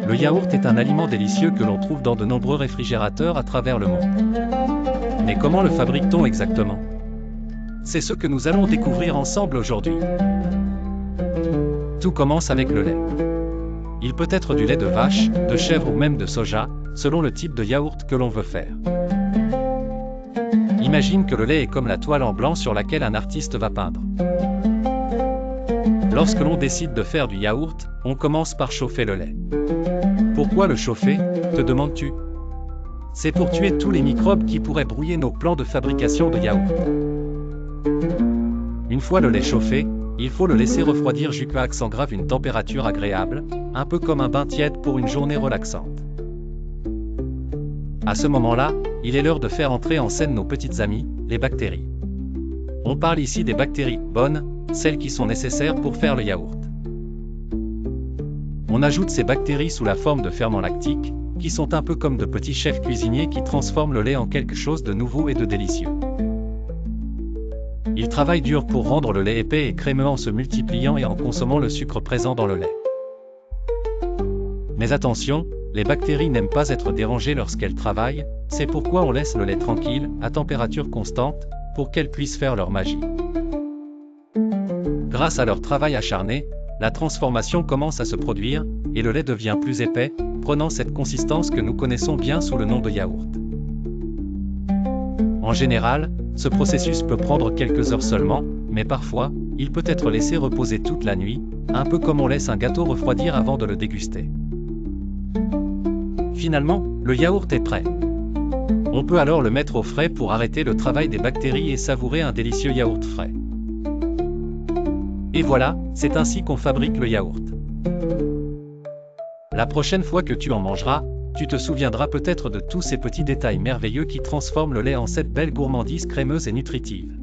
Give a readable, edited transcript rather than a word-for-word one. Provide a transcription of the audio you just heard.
Le yaourt est un aliment délicieux que l'on trouve dans de nombreux réfrigérateurs à travers le monde. Mais comment le fabrique-t-on exactement? C'est ce que nous allons découvrir ensemble aujourd'hui. Tout commence avec le lait. Il peut être du lait de vache, de chèvre ou même de soja, selon le type de yaourt que l'on veut faire. Imagine que le lait est comme la toile en blanc sur laquelle un artiste va peindre. Lorsque l'on décide de faire du yaourt, on commence par chauffer le lait. Pourquoi le chauffer, te demandes-tu? C'est pour tuer tous les microbes qui pourraient brouiller nos plans de fabrication de yaourt. Une fois le lait chauffé, il faut le laisser refroidir jusqu'à ce qu'il grave une température agréable, un peu comme un bain tiède pour une journée relaxante. À ce moment-là, il est l'heure de faire entrer en scène nos petites amies, les bactéries. On parle ici des bactéries bonnes, celles qui sont nécessaires pour faire le yaourt. On ajoute ces bactéries sous la forme de ferments lactiques, qui sont un peu comme de petits chefs cuisiniers qui transforment le lait en quelque chose de nouveau et de délicieux. Ils travaillent dur pour rendre le lait épais et crémeux en se multipliant et en consommant le sucre présent dans le lait. Mais attention, les bactéries n'aiment pas être dérangées lorsqu'elles travaillent, c'est pourquoi on laisse le lait tranquille, à température constante, pour qu'elles puissent faire leur magie. Grâce à leur travail acharné, la transformation commence à se produire, et le lait devient plus épais, prenant cette consistance que nous connaissons bien sous le nom de yaourt. En général, ce processus peut prendre quelques heures seulement, mais parfois, il peut être laissé reposer toute la nuit, un peu comme on laisse un gâteau refroidir avant de le déguster. Finalement, le yaourt est prêt. On peut alors le mettre au frais pour arrêter le travail des bactéries et savourer un délicieux yaourt frais. Et voilà, c'est ainsi qu'on fabrique le yaourt. La prochaine fois que tu en mangeras, tu te souviendras peut-être de tous ces petits détails merveilleux qui transforment le lait en cette belle gourmandise crémeuse et nutritive.